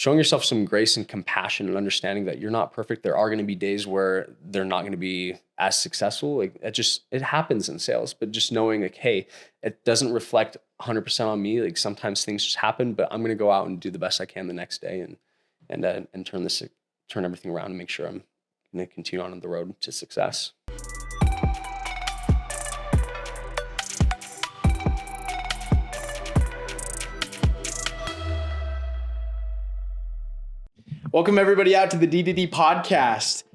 showing yourself some grace and compassion and understanding that you're not perfect. There are going to be days where they're not going to be as successful. Like it happens in sales, but just knowing like, hey, it doesn't reflect 100% on me. Like sometimes things just happen, but I'm going to go out and do the best I can the next day and turn everything around and make sure I'm going to continue on the road to success. Welcome everybody out to the D2D podcast,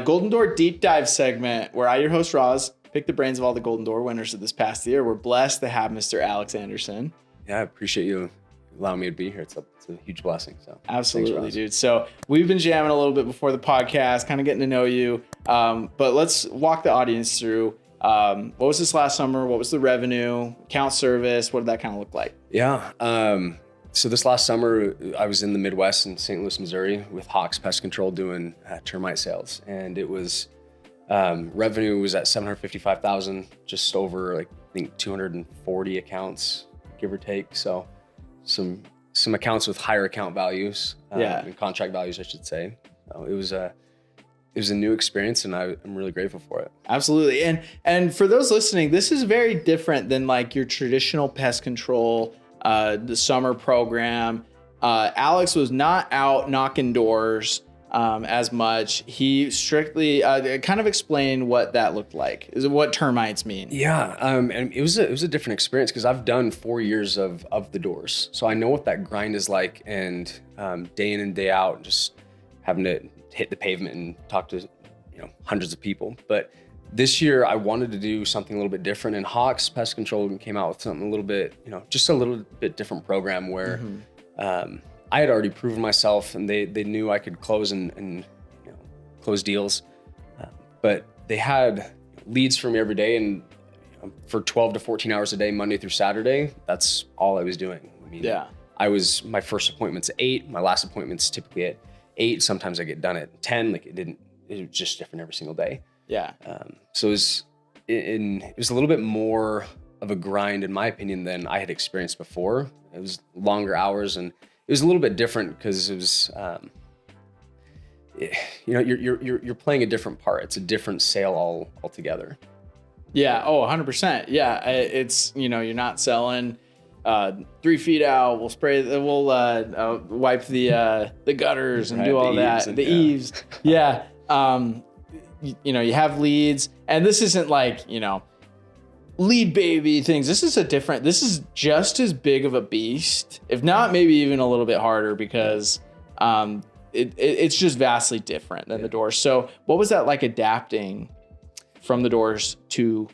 Golden Door deep dive segment where I, your host Roz, pick the brains of all the Golden Door winners of this past year. We're blessed to have Mr. Alex Anderson. Yeah, I appreciate you allowing me to be here. It's a huge blessing. So absolutely, thanks, dude. So we've been jamming a little bit before the podcast, kind of getting to know you. But let's walk the audience through what was this last summer? What was the revenue, account service? What did that kind of look like? Yeah. So this last summer, I was in the Midwest in St. Louis, Missouri with Hawks Pest Control doing termite sales. And it was, revenue was at $755,000, just over like, I think 240 accounts, give or take. So some accounts with higher account values, and contract values, I should say. So it was a new experience and I'm really grateful for it. Absolutely. And for those listening, this is very different than like your traditional pest control the summer program. Alex was not out knocking doors as much. He strictly kind of explained what that looked like. Is it what termites mean? Yeah, and it was a different experience because I've done 4 years of the doors, so I know what that grind is like. And day in and day out, just having to hit the pavement and talk to hundreds of people, but this year, I wanted to do something a little bit different, and Hawks Pest Control came out with something a little bit, just a little bit different program where I had already proven myself, and they knew I could close and close deals, but they had leads for me every day, and for 12 to 14 hours a day, Monday through Saturday, that's all I was doing. I mean, my first appointment's at 8, my last appointment's typically at 8. Sometimes I get done at 10. Like it was just different every single day. Yeah. So it was a little bit more of a grind, in my opinion, than I had experienced before. It was longer hours, and it was a little bit different because it was, you're playing a different part. It's a different sale altogether. Yeah. Oh, 100%. Yeah. It's, you're not selling 3 feet out. We'll spray. We'll wipe the gutters and do all that. The eaves. Yeah. You have leads, and this isn't like, lead baby things. This is just as big of a beast, if not maybe even a little bit harder, because it's just vastly different than the doors. So what was that like adapting from the doors to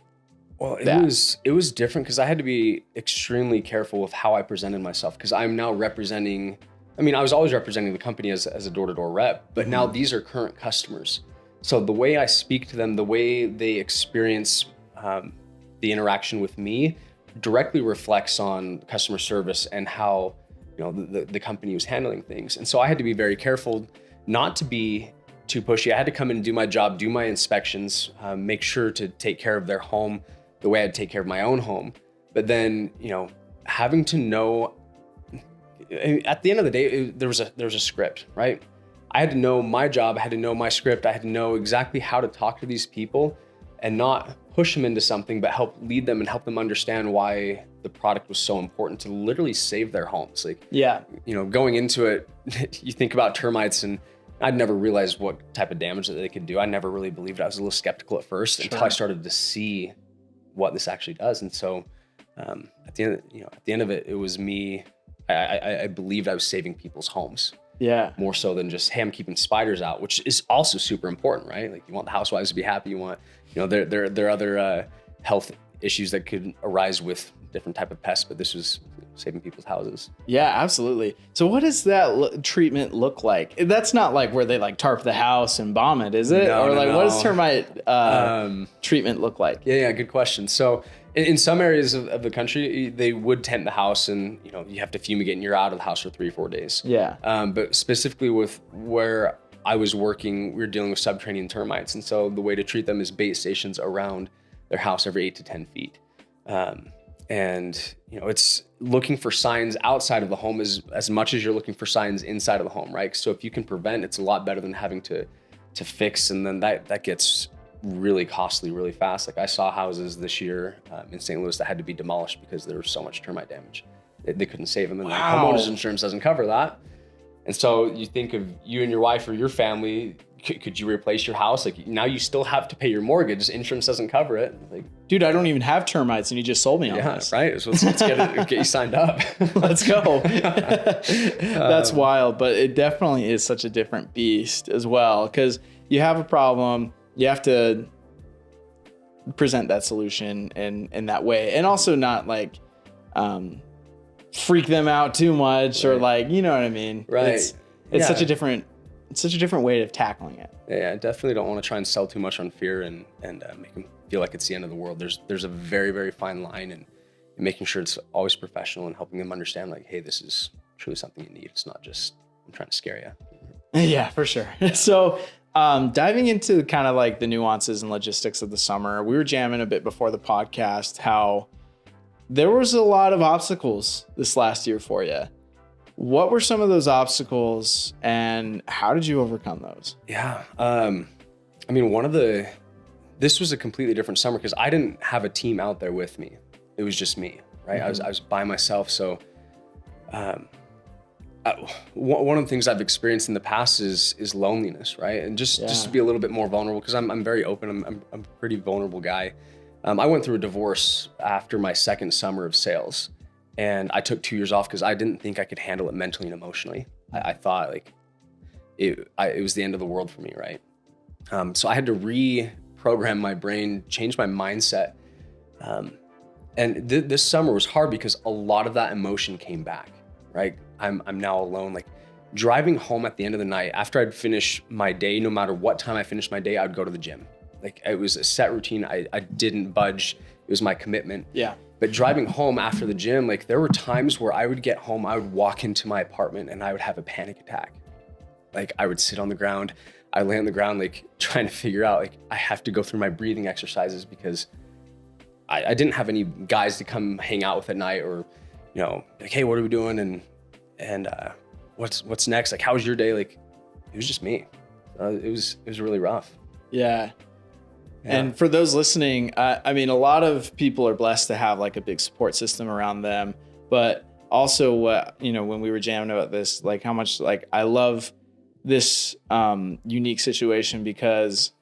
that? It was different because I had to be extremely careful with how I presented myself, because I'm now representing, I was always representing the company as a door-to-door rep, but now these are current customers. So the way I speak to them, the way they experience the interaction with me directly reflects on customer service and how the company was handling things. And so I had to be very careful not to be too pushy. I had to come in and do my job, do my inspections, make sure to take care of their home the way I'd take care of my own home. But then, having to know, at the end of the day, there was a script, right? I had to know my job, I had to know my script, I had to know exactly how to talk to these people and not push them into something, but help lead them and help them understand why the product was so important to literally save their homes. Like, going into it, you think about termites, and I'd never realized what type of damage that they could do. I never really believed it. I was a little skeptical at first until I started to see what this actually does. And so at the end of it, it was me. I believed I was saving people's homes. Yeah. More so than just, hey, I'm keeping spiders out, which is also super important, right? Like, you want the housewives to be happy. You want, there are other health issues that could arise with different type of pests, but this was saving people's houses. Yeah, absolutely. So what does that treatment look like? That's not like where they like tarp the house and bomb it, is it? What does termite treatment look like? Yeah, good question. So in some areas of the country, they would tent the house, and you have to fumigate and you're out of the house for 3 or 4 days. Yeah. But specifically with where I was working, we were dealing with subterranean termites. And so the way to treat them is bait stations around their house every 8 to 10 feet. And, it's looking for signs outside of the home as much as you're looking for signs inside of the home, right? So if you can prevent, it's a lot better than having to fix. And then that gets really costly really fast. Like I saw houses this year in St. Louis that had to be demolished because there was so much termite damage. They couldn't save them. And homeowners insurance doesn't cover that. And so you think of you and your wife or your family, could you replace your house? Like now you still have to pay your mortgage. Insurance doesn't cover it. Like, dude, I don't even have termites and you just sold me on this. Right. So let's get you signed up. Let's go. That's wild. But it definitely is such a different beast as well. Because you have a problem, you have to present that solution in that way. And also not like freak them out too much or like, you know what I mean? Right. It's such a different way of tackling it. Yeah, I definitely don't want to try and sell too much on fear and make them feel like it's the end of the world. There's a very, very fine line in making sure it's always professional and helping them understand like, hey, this is truly something you need. It's not just I'm trying to scare you. Yeah, for sure. So diving into kind of like the nuances and logistics of the summer, we were jamming a bit before the podcast how there was a lot of obstacles this last year for you. What were some of those obstacles and how did you overcome those? Yeah. I mean, this was a completely different summer because I didn't have a team out there with me. It was just me, right? Mm-hmm. I was by myself. So one of the things I've experienced in the past is loneliness, right? And just to be a little bit more vulnerable because I'm very open. I'm a pretty vulnerable guy. I went through a divorce after my second summer of sales. And I took 2 years off because I didn't think I could handle it mentally and emotionally. I thought like it was the end of the world for me, right? So I had to reprogram my brain, change my mindset. And this summer was hard because a lot of that emotion came back, right? I'm now alone. Like driving home at the end of the night, after I'd finish my day, no matter what time I finished my day, I'd go to the gym. Like it was a set routine. I didn't budge. It was my commitment. Yeah. But driving home after the gym, like there were times where I would get home, I would walk into my apartment and I would have a panic attack. Like I would sit on the ground, I lay on the ground, like trying to figure out, like I have to go through my breathing exercises because I didn't have any guys to come hang out with at night or, like, hey, what are we doing? And what's next? Like, how was your day? Like, it was just me. It was really rough. Yeah. And for those listening, I mean, a lot of people are blessed to have like a big support system around them, but also when we were jamming about this, like how much like I love this unique situation because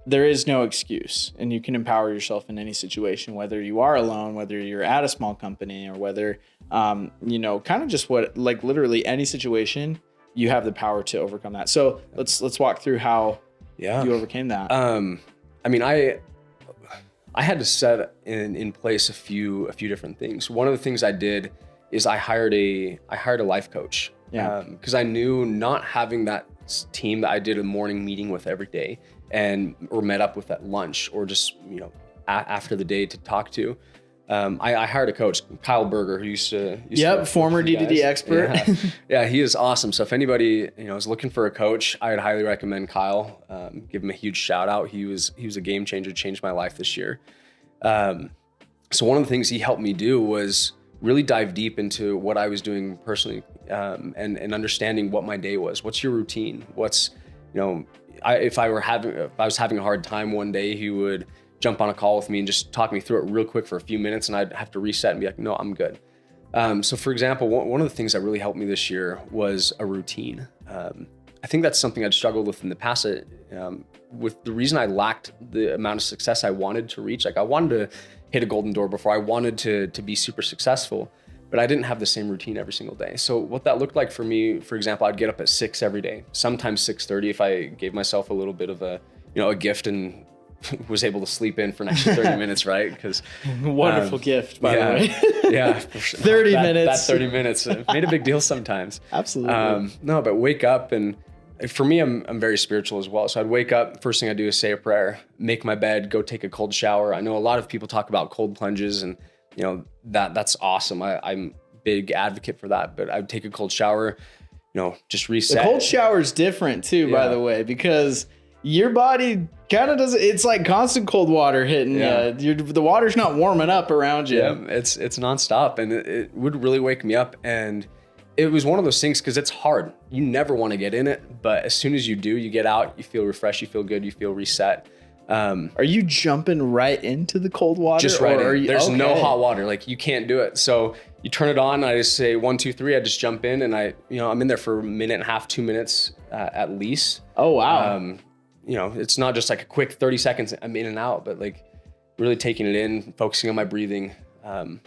there is no excuse and you can empower yourself in any situation, whether you are alone, whether you're at a small company or whether, kind of just like literally any situation, you have the power to overcome that. So let's walk through how you overcame that. I mean, I had to set in place a few different things. One of the things I did is I hired a life coach. Yeah. Because I knew not having that team that I did a morning meeting with every day or met up with at lunch or just after the day to talk to. I hired a coach, Kyle Berger, who used to former D2D expert. Yeah, he is awesome. So if anybody is looking for a coach, I would highly recommend Kyle. Give him a huge shout out. He was a game changer, changed my life this year. So one of the things he helped me do was really dive deep into what I was doing personally and understanding what my day was. What's your routine? What's if I was having a hard time one day, he would jump on a call with me and just talk me through it real quick for a few minutes and I'd have to reset and be like, no, I'm good. So for example, one of the things that really helped me this year was a routine. I think that's something I'd struggled with in the past. With the reason I lacked the amount of success I wanted to reach, like I wanted to hit a golden door before, I wanted to be super successful, but I didn't have the same routine every single day. So what that looked like for me, for example, I'd get up at 6 every day, sometimes 6:30 if I gave myself a little bit of a gift and was able to sleep in for an extra 30 minutes, right? Because wonderful gift, by the way. Yeah, for sure. 30 minutes. That 30 minutes made a big deal sometimes. Absolutely. No, but wake up, and for me, I'm very spiritual as well. So I'd wake up, first thing I do is say a prayer, make my bed, go take a cold shower. I know a lot of people talk about cold plunges, and that's awesome. I'm a big advocate for that, but I'd take a cold shower, just reset. The cold shower is different too, by the way, because your body kind of does. It's like constant cold water hitting you. The water's not warming up around you. Yeah, it's nonstop, and it would really wake me up. And it was one of those things because it's hard. You never want to get in it, but as soon as you do, you get out, you feel refreshed, you feel good, you feel reset. Are you jumping right into the cold water? Just right in. There's no okay. hot water. Like, you can't do it. So you turn it on. I just say 1, 2, 3. I just jump in, and I'm in there for a minute and a half, 2 minutes at least. Oh, wow. It's not just like a quick 30 seconds. I'm in and out, but like really taking it in, focusing on my breathing. And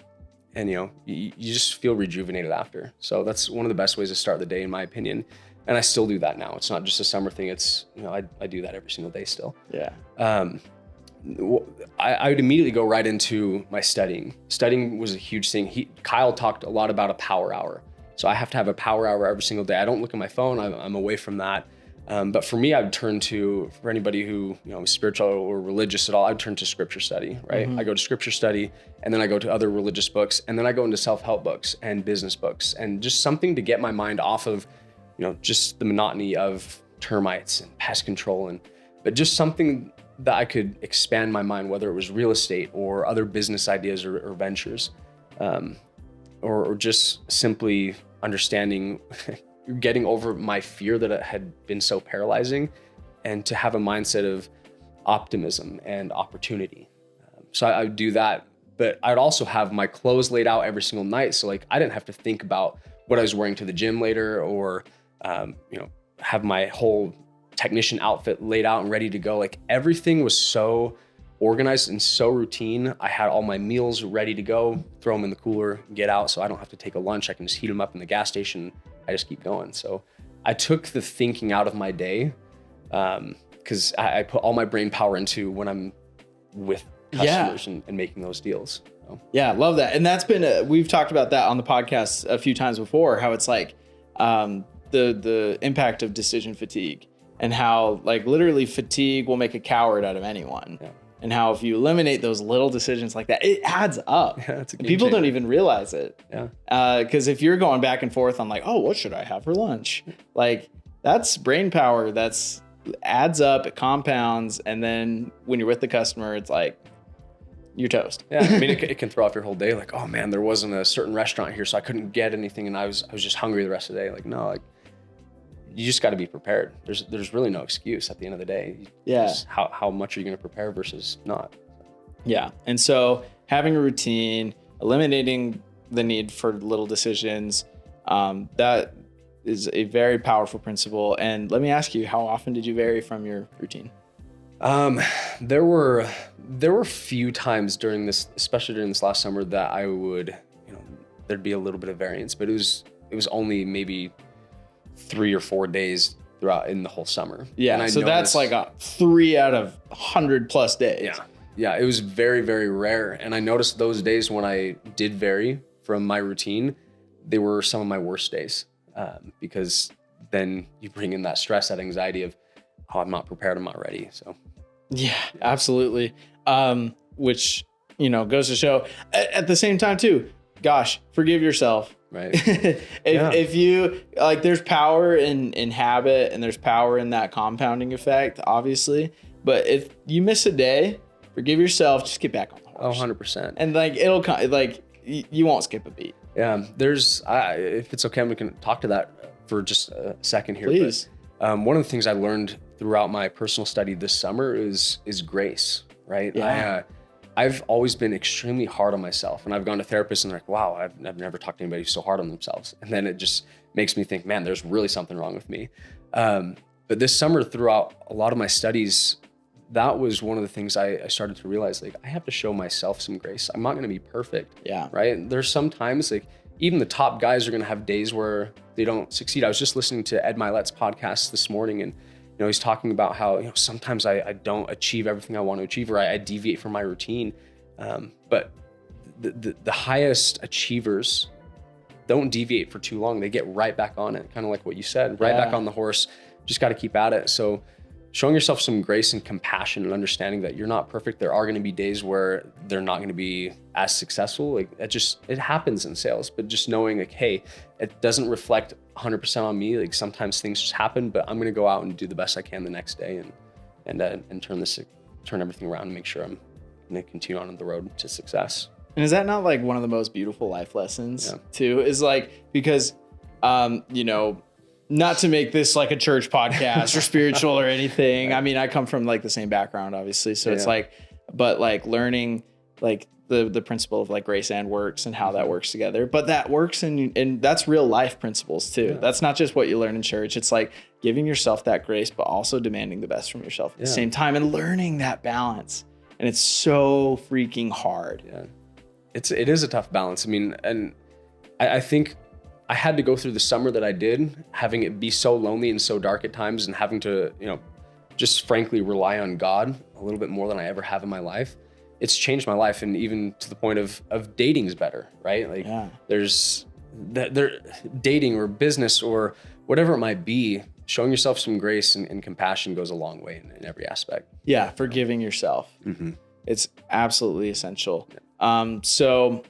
you just feel rejuvenated after. So that's one of the best ways to start the day, in my opinion. And I still do that now. It's not just a summer thing. It's, I do that every single day still. Yeah. I would immediately go right into my studying. Studying was a huge thing. Kyle talked a lot about a power hour. So I have to have a power hour every single day. I don't look at my phone. I'm away from that. But for me, I would turn to, for anybody who is spiritual or religious at all, I'd turn to scripture study, right? I go to scripture study, and then I go to other religious books, and then I go into self-help books and business books, and just something to get my mind off of just the monotony of termites and pest control, but just something that I could expand my mind, whether it was real estate or other business ideas or ventures, or just simply understanding, getting over my fear that it had been so paralyzing, and to have a mindset of optimism and opportunity. So I would do that, but I'd also have my clothes laid out every single night. So like, I didn't have to think about what I was wearing to the gym later, or have my whole technician outfit laid out and ready to go. Like, everything was so organized and so routine. I had all my meals ready to go, throw them in the cooler, get out. So I don't have to take a lunch. I can just heat them up in the gas station. I just keep going. So I took the thinking out of my day, because I put all my brain power into when I'm with customers and making those deals. So. Yeah, love that. And that's been, we've talked about that on the podcast a few times before, how it's like, the impact of decision fatigue, and how like literally fatigue will make a coward out of anyone. Yeah. And how if you eliminate those little decisions like that, it adds up. Yeah, that's a game People changer. Don't even realize it. Yeah. Because if you're going back and forth on like, oh, what should I have for lunch? Like, that's brain power. That's adds up, it compounds. And then when you're with the customer, it's like, you're toast. Yeah, I mean, it can throw off your whole day. Like, oh man, there wasn't a certain restaurant here, so I couldn't get anything, and I was just hungry the rest of the day. Like, no, like, you just got to be prepared. There's really no excuse at the end of the day. Yeah. How much are you going to prepare versus not? Yeah, and so having a routine, eliminating the need for little decisions, that is a very powerful principle. And let me ask you, how often did you vary from your routine? There were a few times during this, especially during this last summer, that I would, there'd be a little bit of variance, but it was only maybe 3 or 4 days throughout in the whole summer. Yeah. And so that's like a 3 out of 100+ days. Yeah. Yeah. It was very, very rare. And I noticed those days when I did vary from my routine, they were some of my worst days, because then you bring in that stress, that anxiety of, oh, I'm not prepared, I'm not ready. So. Yeah, absolutely. Which, goes to show at the same time too, gosh, forgive yourself. Right. If you like, there's power in habit, and there's power in that compounding effect, obviously. But if you miss a day, forgive yourself, just get back on the horse. 100%. And like, it'll like, you won't skip a beat. Yeah. If it's okay, we can talk to that for just a second here. Please. But, one of the things I learned throughout my personal study this summer is grace, right? Yeah. I've always been extremely hard on myself, and I've gone to therapists and they're like, wow, I've never talked to anybody who's so hard on themselves. And then it just makes me think, man, there's really something wrong with me. But this summer, throughout a lot of my studies, that was one of the things I started to realize, like, I have to show myself some grace. I'm not going to be perfect. Yeah. Right. There's sometimes, like, even the top guys are going to have days where they don't succeed. I was just listening to Ed Milet's podcast this morning, and he's talking about how sometimes I don't achieve everything I want to achieve, or I deviate from my routine. But the highest achievers don't deviate for too long. They get right back on it, kind of like what you said, right back on the horse. Just got to keep at it. So showing yourself some grace and compassion and understanding that you're not perfect. There are going to be days where they're not going to be as successful. Like, it happens in sales, but just knowing like, hey, it doesn't reflect 100% on me. Like, sometimes things just happen, but I'm going to go out and do the best I can the next day and turn everything around and make sure I'm going to continue on the road to success. And is that not like one of the most beautiful life lessons too? Is like, because, you know, not to make this like a church podcast or spiritual or anything. Right. I mean, I come from like the same background, obviously. So it's like, but like learning like the principle of like grace and works and how that works together. But that works and that's real life principles too. Yeah. That's not just what you learn in church. It's like giving yourself that grace, but also demanding the best from yourself at the same time and learning that balance. And it's so freaking hard. Yeah. It is a tough balance. I mean, and I think I had to go through the summer that I did, having it be so lonely and so dark at times, and having to, you know, just frankly rely on God a little bit more than I ever have in my life. It's changed my life, and even to the point of dating's better, right? Like there's dating or business or whatever it might be, showing yourself some grace and compassion goes a long way in every aspect. Yeah, forgiving yourself. Mm-hmm. It's absolutely essential. Yeah. So,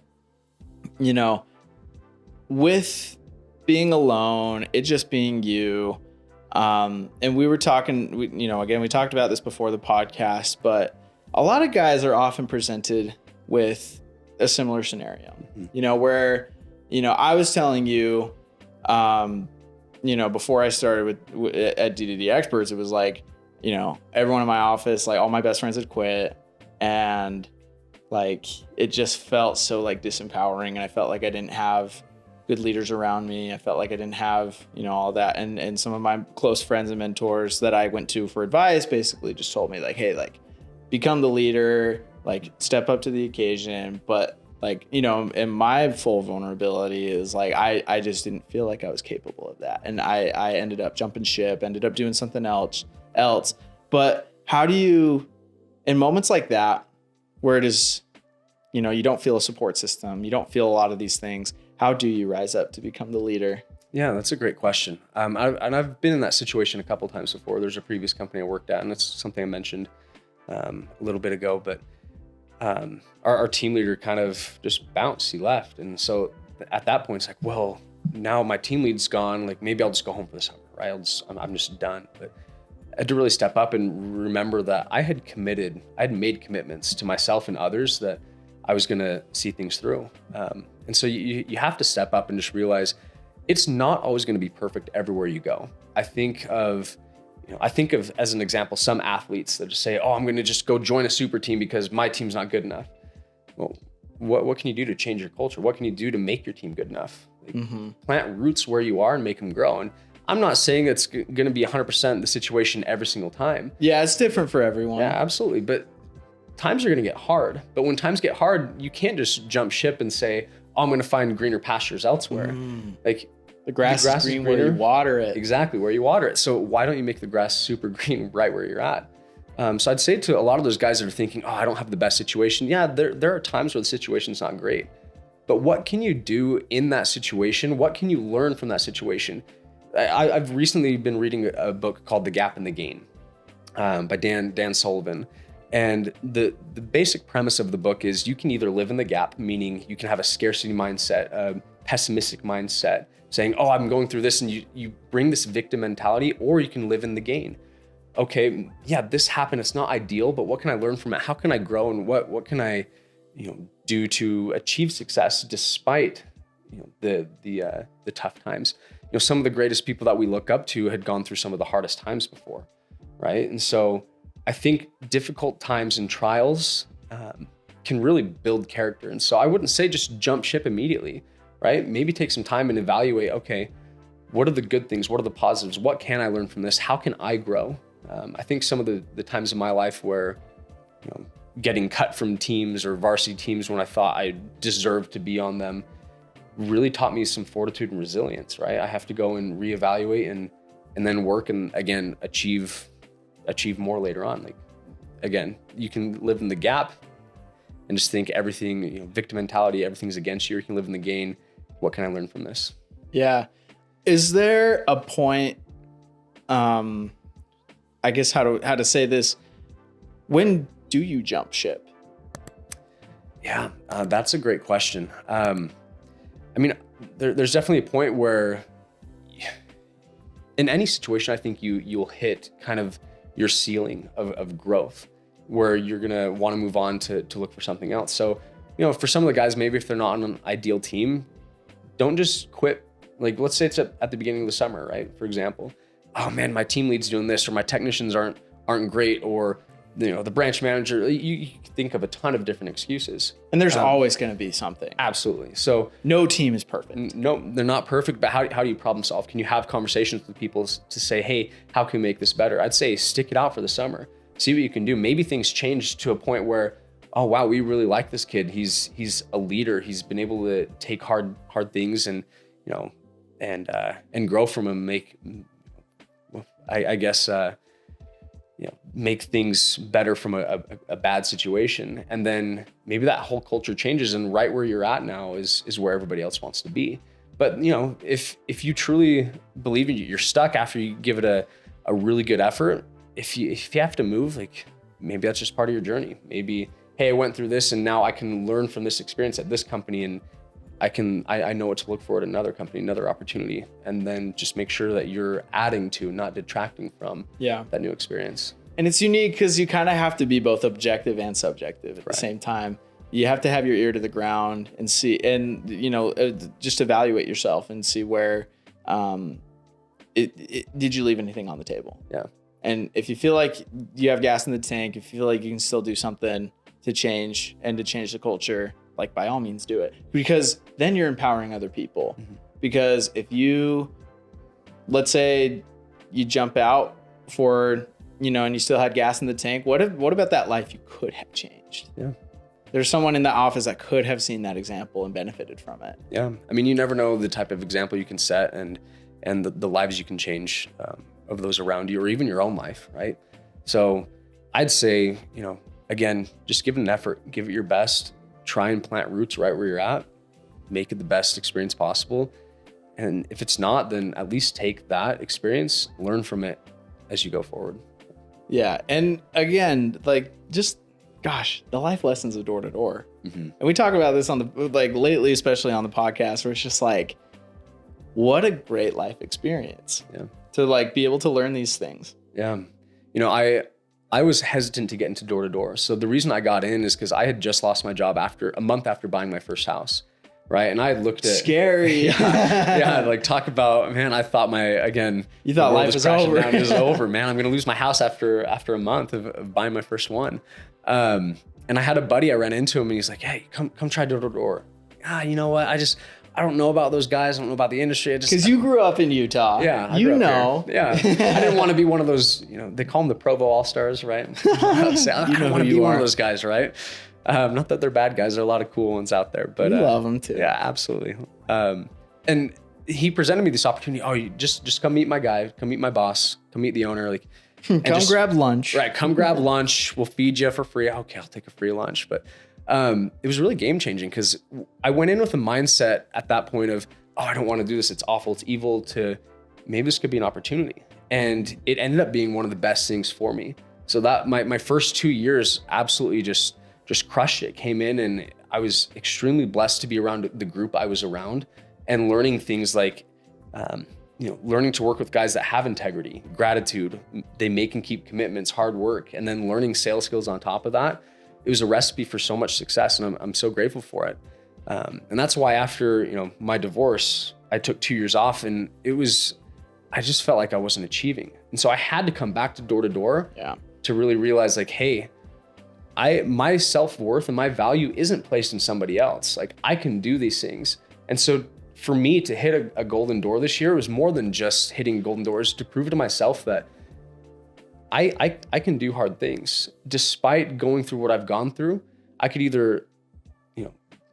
you know, with being alone, it just being you, and we were talking, we talked about this before the podcast, but a lot of guys are often presented with a similar scenario, you know, where, you know, I was telling you, you know, before I started at D2D Experts, it was like, you know, everyone in my office, like all my best friends had quit, and like, it just felt so like disempowering. And I felt like I didn't have good leaders around me. I felt like I didn't have, you know, all that. And some of my close friends and mentors that I went to for advice basically just told me like, hey, like become the leader, like step up to the occasion. But like, you know, and my full vulnerability is like, I just didn't feel like I was capable of that. And I ended up jumping ship, ended up doing something else. But how do you, in moments like that, where it is, you know, you don't feel a support system, you don't feel a lot of these things, how do you rise up to become the leader? Yeah, that's a great question. I've been in that situation a couple of times before. There's a previous company I worked at, and it's something I mentioned a little bit ago, but our team leader kind of just bounced. He left. And so at that point, it's like, well, now my team lead's gone. Like, maybe I'll just go home for the summer, right? I'm just done. But I had to really step up and remember that I had made commitments to myself and others that I was going to see things through. And so you have to step up and just realize it's not always going to be perfect everywhere you go. I think of as an example, some athletes that just say, oh, I'm going to just go join a super team because my team's not good enough. Well, what can you do to change your culture? What can you do to make your team good enough? Like, plant roots where you are and make them grow. And I'm not saying it's going to be 100% the situation every single time. Yeah, it's different for everyone. Yeah, absolutely. But times are going to get hard. But when times get hard, you can't just jump ship and say, oh, I'm going to find greener pastures elsewhere. Like, the grass is green where you water it. Exactly, where you water it. So why don't you make the grass super green right where you're at? So I'd say to a lot of those guys that are thinking, oh, I don't have the best situation. Yeah, there are times where the situation's not great. But what can you do in that situation? What can you learn from that situation? I've recently been reading a book called The Gap and the Gain by Dan Sullivan. And the basic premise of the book is you can either live in the gap, meaning you can have a scarcity mindset, a pessimistic mindset, saying, oh, I'm going through this, and you bring this victim mentality, or you can live in the gain. Okay, yeah, this happened. It's not ideal, but what can I learn from it? How can I grow? And what can I, do to achieve success despite, the tough times? Some of the greatest people that we look up to had gone through some of the hardest times before, right? And so I think difficult times and trials can really build character. And so I wouldn't say just jump ship immediately, right? Maybe take some time and evaluate, okay, what are the good things? What are the positives? What can I learn from this? How can I grow? I think some of the times in my life where, getting cut from teams or varsity teams when I thought I deserved to be on them really taught me some fortitude and resilience, right? I have to go and reevaluate and then work and again, achieve more later on. Like, again, you can live in the gap and just think everything, victim mentality, everything's against you. You can live in the gain. What can I learn from this? Yeah. Is there a point, I guess how to say this, when do you jump ship? Yeah, that's a great question. There's definitely a point where in any situation, I think you'll hit kind of your ceiling of growth, where you're going to want to move on to look for something else. So, for some of the guys, maybe if they're not on an ideal team, don't just quit. Like, let's say it's at the beginning of the summer, right? For example, oh man, my team lead's doing this, or my technicians aren't great, or the branch manager. You think of a ton of different excuses, and there's always going to be something. Absolutely. So no team is perfect. No, they're not perfect. But how do you problem solve? Can you have conversations with people to say, hey, how can we make this better? I'd say stick it out for the summer. See what you can do. Maybe things change to a point where, oh wow, we really like this kid. He's a leader. He's been able to take hard things and and grow from him. Make things better from a bad situation. And then maybe that whole culture changes, and right where you're at now is where everybody else wants to be. But if you truly believe in you're stuck after you give it a really good effort. If you have to move, like maybe that's just part of your journey. Maybe, hey, I went through this and now I can learn from this experience at this company, and I know what to look for at another company, another opportunity, and then just make sure that you're adding to, not detracting from that new experience. And it's unique because you kind of have to be both objective and subjective at the same time. You have to have your ear to the ground and see, and just evaluate yourself and see where did you leave anything on the table? Yeah. And if you feel like you have gas in the tank, if you feel like you can still do something to change the culture, like by all means do it, because then you're empowering other people. Mm-hmm. Because if let's say you jump out for, and you still had gas in the tank, what about that life you could have changed? Yeah. There's someone in the office that could have seen that example and benefited from it. Yeah. I mean, you never know the type of example you can set and the lives you can change of those around you, or even your own life, right? So I'd say, again, just give it an effort, give it your best, try and plant roots right where you're at, make it the best experience possible. And if it's not, then at least take that experience, learn from it as you go forward. Yeah. And again, the life lessons of door to door. And we talk about this lately, especially on the podcast, where it's just like, what a great life experience. Yeah. To be able to learn these things. Yeah. I was hesitant to get into door to door. So the reason I got in is because I had just lost my job a month after buying my first house. Right. And I had looked at scary. Talk about, man, I thought you thought life was over. It was over, man. I'm going to lose my house after a month of buying my first one. And I had a buddy, I ran into him and he's like, hey, come try door to door. You know what? I don't know about those guys. I don't know about the industry. Because you grew up in Utah. Yeah. I didn't want to be one of those, they call them the Provo All-Stars, right? I don't want to be one of those guys, right? Not that they're bad guys. There are a lot of cool ones out there. But we love them too. Yeah, absolutely. And he presented me this opportunity. Oh, you just come meet my guy. Come meet my boss. Come meet the owner. Come grab lunch. Right. Come grab lunch. We'll feed you for free. Okay, I'll take a free lunch. But it was really game changing because I went in with a mindset at that point of, oh, I don't want to do this. It's awful. It's evil, to maybe this could be an opportunity. And it ended up being one of the best things for me. So that my first 2 years absolutely just crushed it. Came in and I was extremely blessed to be around the group I was around and learning things like, learning to work with guys that have integrity, gratitude, they make and keep commitments, hard work, and then learning sales skills on top of that. It was a recipe for so much success, and I'm so grateful for it. And that's why after, my divorce, I took 2 years off, and I just felt like I wasn't achieving. And so I had to come back to door to really realize hey, my self-worth and my value isn't placed in somebody else. I can do these things. And so for me to hit a golden door this year was more than just hitting golden doors, to prove to myself that I can do hard things. Despite going through what I've gone through, I could either,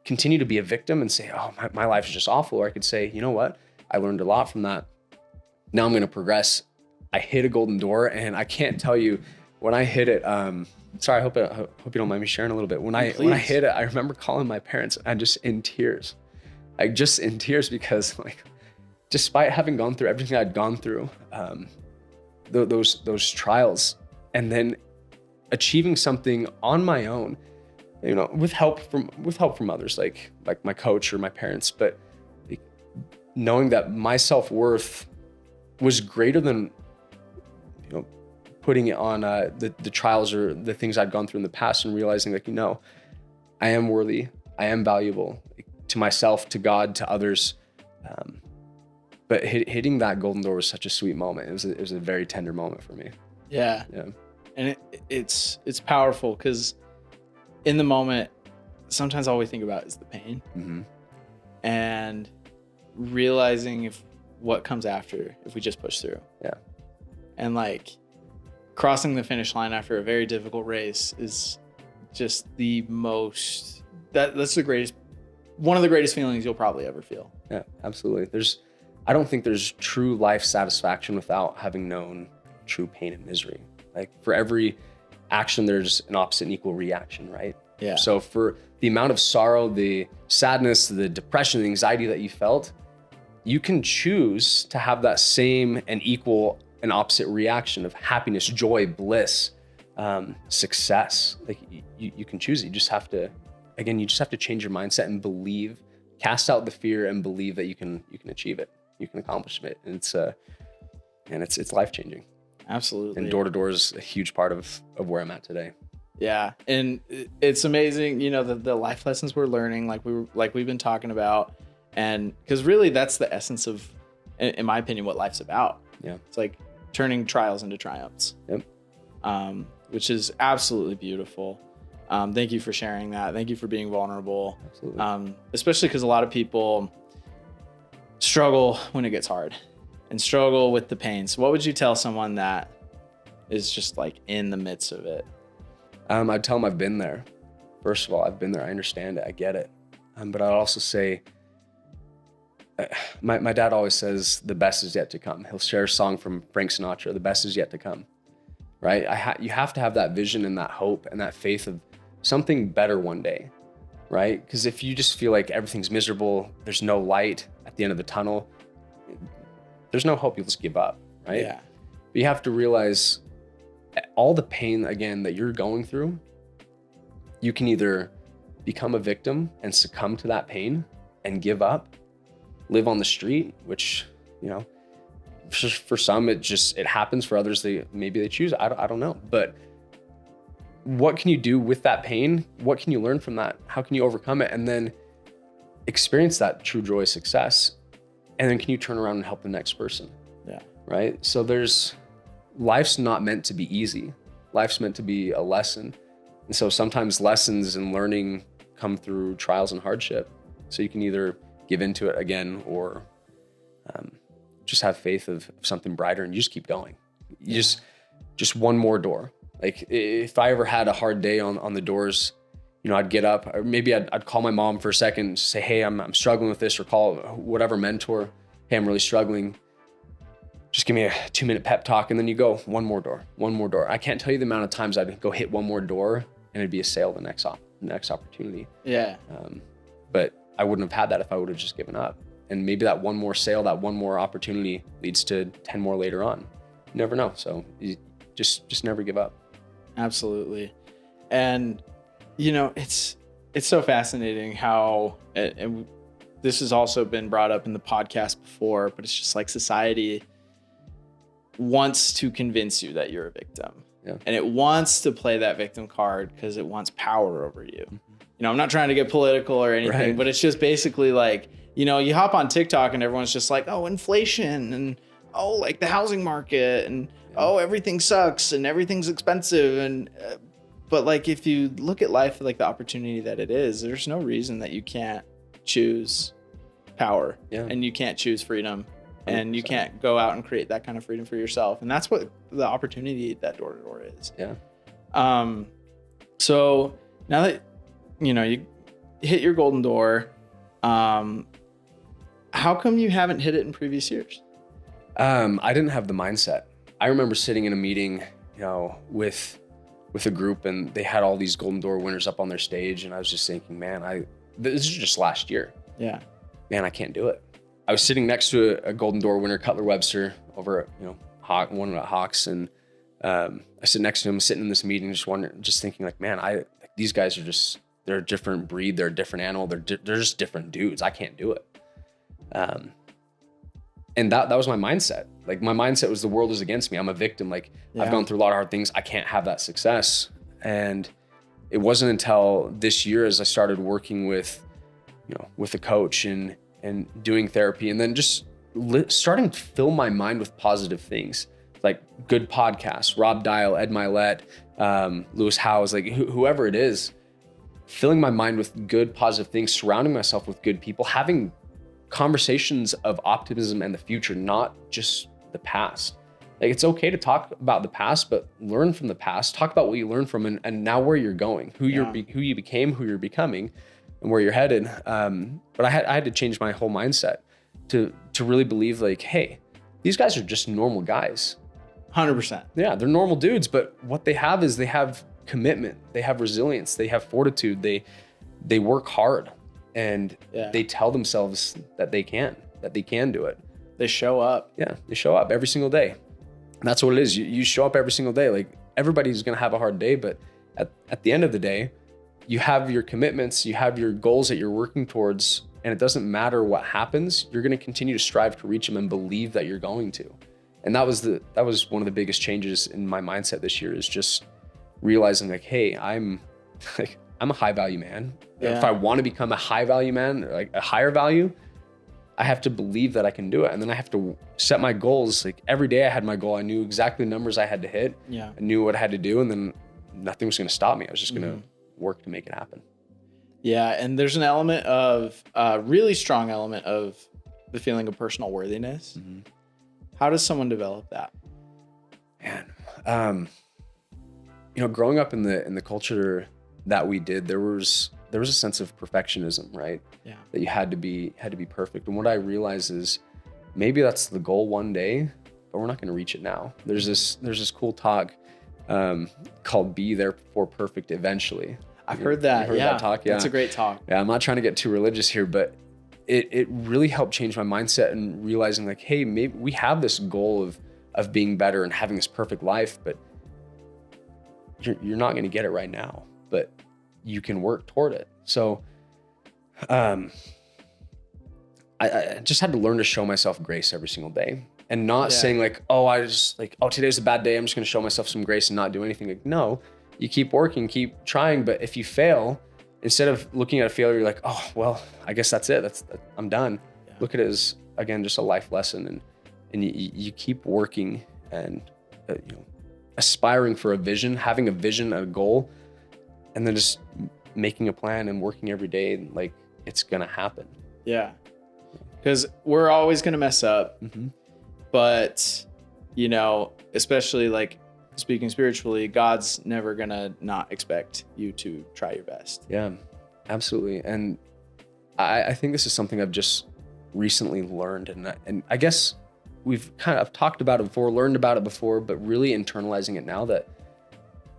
continue to be a victim and say, oh, my life is just awful. Or I could say, you know what? I learned a lot from that. Now I'm going to progress. I hit a golden door, and I can't tell you when I hit it. Sorry, I hope you don't mind me sharing a little bit. When I hit it, I remember calling my parents and just in tears. Because despite having gone through everything I'd gone through, those trials, and then achieving something on my own, with help from others, like my coach or my parents, but knowing that my self-worth was greater than putting it on the trials or the things I'd gone through in the past and realizing like, I am worthy. I am valuable to myself, to God, to others. But hitting that golden door was such a sweet moment. It was a very tender moment for me. Yeah. And it's powerful because in the moment, sometimes all we think about is the pain, and realizing what comes after if we just push through. Yeah. And like crossing the finish line after a very difficult race is just that's the greatest, one of the greatest feelings you'll probably ever feel. Yeah, absolutely. I don't think there's true life satisfaction without having known true pain and misery. Like for every action, there's an opposite and equal reaction, right? Yeah. So for the amount of sorrow, the sadness, the depression, the anxiety that you felt, you can choose to have that same and equal and opposite reaction of happiness, joy, bliss, success. Like you can choose it. You just have to change your mindset and believe, cast out the fear and believe that you can achieve it. You can accomplish it. And it's life-changing. Absolutely. And door-to-door is a huge part of where I'm at today. Yeah. And it's amazing, the life lessons we're learning, like we've been talking about. And because really that's the essence of, in my opinion, what life's about. Yeah. It's like turning trials into triumphs. Yep. Which is absolutely beautiful. Thank you for sharing that. Thank you for being vulnerable. Absolutely. Especially because a lot of people struggle when it gets hard and struggle with the pain. So what would you tell someone that is just like in the midst of it? I'd tell them I've been there. First of all, I've been there. I understand it. I get it. But I'd also say, my dad always says, the best is yet to come. He'll share a song from Frank Sinatra, the best is yet to come, right? You have to have that vision and that hope and that faith of something better one day, right? Because if you just feel like everything's miserable, there's no light at the end of the tunnel, there's no hope, you'll just give up, right? Yeah. But you have to realize all the pain, again, that you're going through, you can either become a victim and succumb to that pain and give up, live on the street, which, for some, it happens. For others, maybe they choose. I don't know. But what can you do with that pain? What can you learn from that? How can you overcome it? And then experience that true joy, success. And then can you turn around and help the next person? Yeah. Right. So life's not meant to be easy. Life's meant to be a lesson. And so sometimes lessons and learning come through trials and hardship. So you can either give into it again or just have faith of something brighter and you just keep going. You just one more door. Like if I ever had a hard day on the doors, I'd get up, or maybe I'd call my mom for a second, say, hey, I'm struggling with this, or call whatever mentor, hey, I'm really struggling. Just give me a 2-minute pep talk. And then you go one more door. I can't tell you the amount of times I'd go hit one more door and it'd be a sale the next opportunity. Yeah. But I wouldn't have had that if I would have just given up. And maybe that one more sale, that one more opportunity leads to 10 more later on. You never know. So you just never give up. Absolutely. And, it's so fascinating how, and this has also been brought up in the podcast before, but it's just like society wants to convince you that you're a victim. Yeah. And it wants to play that victim card because it wants power over you. I'm not trying to get political or anything, right, but it's just basically like, you hop on TikTok and everyone's just like, oh, inflation and like the housing market and everything sucks and everything's expensive. And, but like, if you look at life like the opportunity that it is, there's no reason that you can't choose power and you can't choose freedom 100%. And you can't go out and create that kind of freedom for yourself. And that's what the opportunity that door to door is. Yeah. So now that, you hit your golden door, how come you haven't hit it in previous years? I didn't have the mindset. I remember sitting in a meeting, with a group, and they had all these golden door winners up on their stage. And I was just thinking, man, this is just last year. Yeah. Man, I can't do it. I was sitting next to a golden door winner, Cutler Webster, over at, one at Hawks. And I sit next to him, sitting in this meeting, just thinking like, man, these guys are they're a different breed. They're a different animal. They're just different dudes. I can't do it. And that was my mindset. Like my mindset was the world is against me. I'm a victim. Like I've gone through a lot of hard things. I can't have that success. And it wasn't until this year as I started working with, with a coach and doing therapy, and then just starting to fill my mind with positive things, like good podcasts, Rob Dial, Ed Milet, Lewis Howes, like whoever it is, filling my mind with good, positive things, surrounding myself with good people, having conversations of optimism and the future, not just the past. Like it's okay to talk about the past, but learn from the past, talk about what you learned from and now where you're going, who you became, who you're becoming, and where you're headed. But I had to change my whole mindset to really believe like, hey, these guys are just normal guys. 100%. Yeah, they're normal dudes, but what they have is they have commitment, they have resilience, they have fortitude, they work hard, and they tell themselves that they can do it. They show up. Yeah, they show up every single day. And that's what it is. You show up every single day. Like everybody's going to have a hard day, but at the end of the day, you have your commitments, you have your goals that you're working towards, and it doesn't matter what happens. You're going to continue to strive to reach them and believe that you're going to. And that was one of the biggest changes in my mindset this year, is just realizing like, hey, I'm a high value man. Yeah. If I want to become a high value man, like a higher value, I have to believe that I can do it. And then I have to set my goals. Like every day I had my goal. I knew exactly the numbers I had to hit. Yeah. I knew what I had to do. And then nothing was going to stop me. I was just going to work to make it happen. Yeah. And there's an element of really strong element of the feeling of personal worthiness. Mm-hmm. How does someone develop that? Man, growing up in the culture that we did, there was a sense of perfectionism, right? Yeah. That you had to be perfect. And what I realized is maybe that's the goal one day, but we're not going to reach it now. There's this cool talk called "Be Therefore Perfect Eventually." I've heard that. You heard that talk? Yeah. That's a great talk. Yeah. I'm not trying to get too religious here, but it really helped change my mindset and realizing like, hey, maybe we have this goal of being better and having this perfect life, but you're not going to get it right now, but you can work toward it. So I just had to learn to show myself grace every single day, and not saying like, today's a bad day, I'm just going to show myself some grace and not do anything. Like, no, you keep working, keep trying. But if you fail, instead of looking at a failure, you're like, oh, well, I guess that's it. I'm done. Yeah. Look at it as, again, just a life lesson. And you keep working and, aspiring for a vision, having a vision, a goal, and then just making a plan and working every day. Like it's going to happen. Yeah. Because we're always going to mess up, but especially like speaking spiritually, God's never going to not expect you to try your best. Yeah, absolutely. And I think this is something I've just recently learned. And I guess we've kind of talked about it before, learned about it before, but really internalizing it now that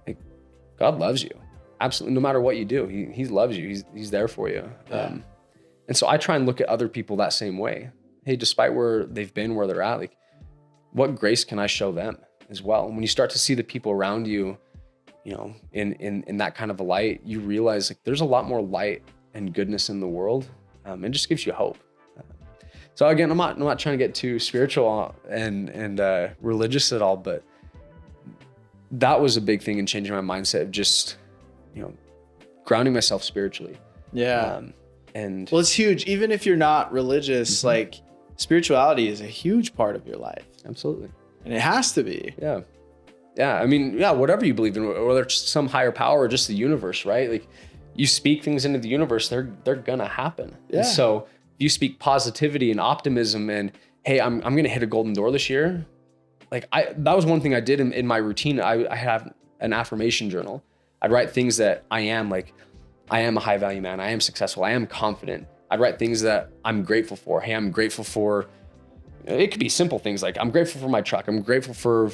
like, God loves you. Absolutely. No matter what you do, he loves you. He's there for you. Yeah. And so I try and look at other people that same way. Hey, despite where they've been, where they're at, like what grace can I show them as well? And when you start to see the people around you, in that kind of a light, you realize like there's a lot more light and goodness in the world. It just gives you hope. So again, I'm not trying to get too spiritual and religious at all, but that was a big thing in changing my mindset of just, grounding myself spiritually. Yeah. And well, it's huge. Even if you're not religious, like spirituality is a huge part of your life. Absolutely. And it has to be. Yeah. Yeah. I mean, yeah, whatever you believe in, whether it's some higher power or just the universe, right? Like you speak things into the universe, they're gonna happen. Yeah. And so if you speak positivity and optimism and, hey, I'm gonna hit a golden door this year. Like that was one thing I did in my routine. I have an affirmation journal. I'd write things that I am, like, I am a high value man. I am successful. I am confident. I'd write things that I'm grateful for. Hey, I'm grateful for, it could be simple things like I'm grateful for my truck. I'm grateful for,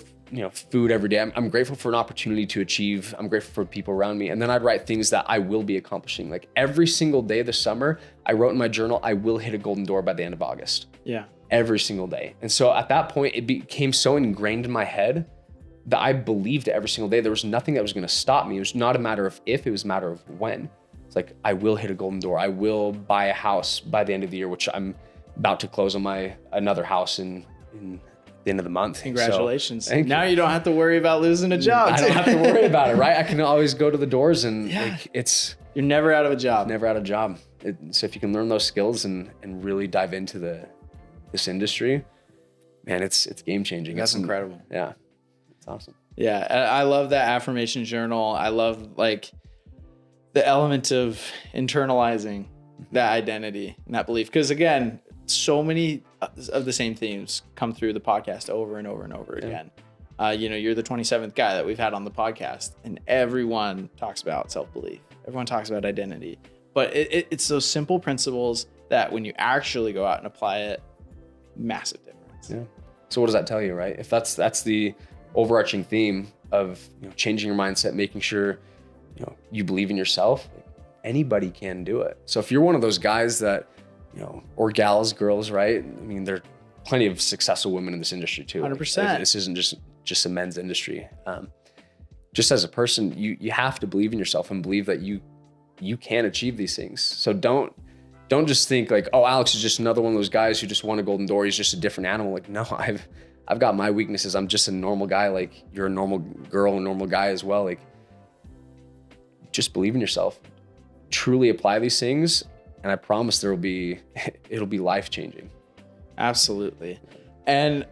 food every day. I'm grateful for an opportunity to achieve. I'm grateful for people around me. And then I'd write things that I will be accomplishing. Like every single day this summer, I wrote in my journal, I will hit a golden door by the end of August. Yeah. Every single day. And so at that point, it became so ingrained in my head that I believed it every single day. There was nothing that was going to stop me. It was not a matter of if, it was a matter of when. It's like, I will hit a golden door. I will buy a house by the end of the year, which I'm about to close on another house in the end of the month. Congratulations. So, now you don't have to worry about losing a job. I don't have to worry about it, right? I can always go to the doors and you're never out of a job. Never out of a job. So if you can learn those skills and really dive into this industry, man, it's game changing. That's incredible. Yeah. It's awesome. Yeah. I love that affirmation journal. I love like the element of internalizing that identity and that belief. Because again, so many of the same themes come through the podcast over and over and over again. You're the 27th guy that we've had on the podcast, and everyone talks about self-belief. Everyone talks about identity, but it's those simple principles that when you actually go out and apply it, massive difference. Yeah. So what does that tell you, right? If that's the overarching theme of changing your mindset, making sure you believe in yourself, anybody can do it. So if you're one of those guys that or gals, girls, right? I mean, there are plenty of successful women in this industry too. 100%. This isn't just a men's industry. Just as a person, you have to believe in yourself and believe that you can achieve these things. So don't just think like, oh, Alex is just another one of those guys who just won a golden door. He's just a different animal. Like, no, I've got my weaknesses. I'm just a normal guy. Like you're a normal girl, a normal guy as well. Like just believe in yourself, truly apply these things. And I promise it'll be life-changing. Absolutely. And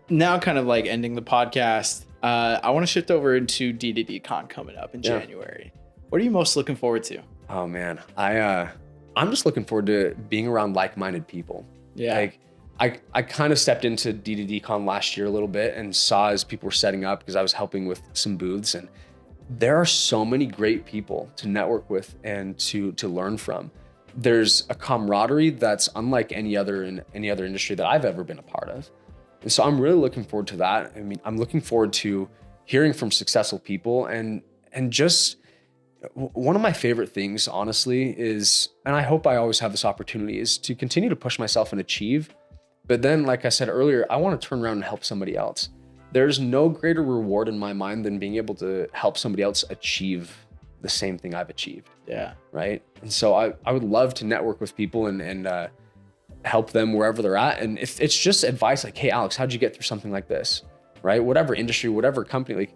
now kind of like ending the podcast, I want to shift over into D2D Con coming up in January. What are you most looking forward to? Oh man, I'm just looking forward to being around like-minded people. Yeah. Like I kind of stepped into D2D Con last year a little bit and saw as people were setting up because I was helping with some booths, and there are so many great people to network with and to learn from. There's a camaraderie that's unlike any other industry that I've ever been a part of. And so I'm really looking forward to that. I mean, I'm looking forward to hearing from successful people and just one of my favorite things, honestly, is, and I hope I always have this opportunity, is to continue to push myself and achieve. But then, like I said earlier, I want to turn around and help somebody else. There's no greater reward in my mind than being able to help somebody else achieve the same thing I've achieved. Yeah. Right. And so I would love to network with people and help them wherever they're at. And if it's just advice like, hey, Alex, how'd you get through something like this? Right. Whatever industry, whatever company, like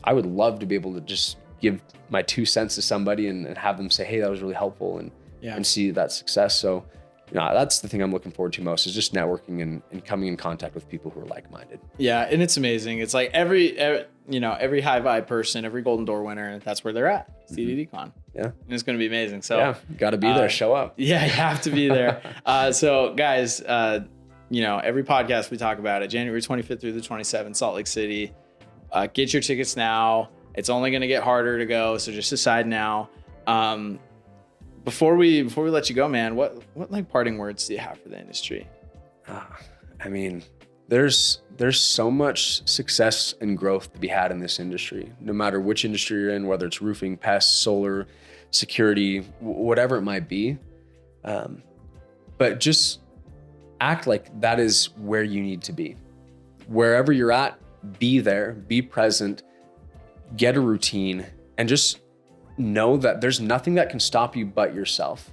I would love to be able to just give my 2 cents to somebody and have them say, hey, that was really helpful and see that success. So, that's the thing I'm looking forward to most, is just networking and coming in contact with people who are like-minded. Yeah. And it's amazing. It's like every high vibe person, every golden door winner, that's where they're at. It's D2D Con. Yeah. And it's going to be amazing. So yeah, got to be there, show up. Yeah, you have to be there. So guys, every podcast we talk about it, January 25th through the 27th, Salt Lake City. Get your tickets now. It's only going to get harder to go. So just decide now. Before we let you go, man, what like parting words do you have for the industry? I mean, there's so much success and growth to be had in this industry, no matter which industry you're in, whether it's roofing, pests, solar, security, whatever it might be. But just act like that is where you need to be. Wherever you're at, be there, be present, get a routine, and just know that there's nothing that can stop you but yourself.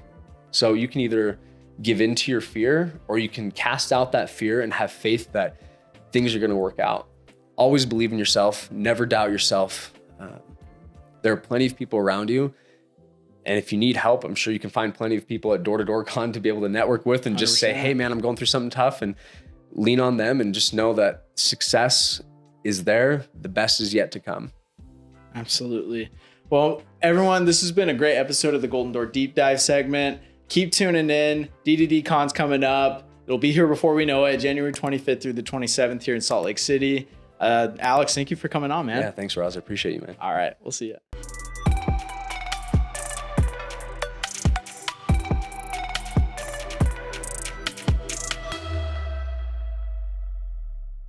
So you can either give in to your fear, or you can cast out that fear and have faith that things are going to work out. Always believe in yourself. Never doubt yourself. There are plenty of people around you. And if you need help, I'm sure you can find plenty of people at Door-to-Door Con to be able to network with and just 100%. Say, hey man, I'm going through something tough, and lean on them and just know that success is there. The best is yet to come. Absolutely. Well, everyone, this has been a great episode of the Golden Door Deep Dive segment. Keep tuning in. D2D Con's coming up. It'll be here before we know it, January 25th through the 27th here in Salt Lake City. Alex, thank you for coming on, man. Yeah, thanks, Roz. I appreciate you, man. All right. We'll see you.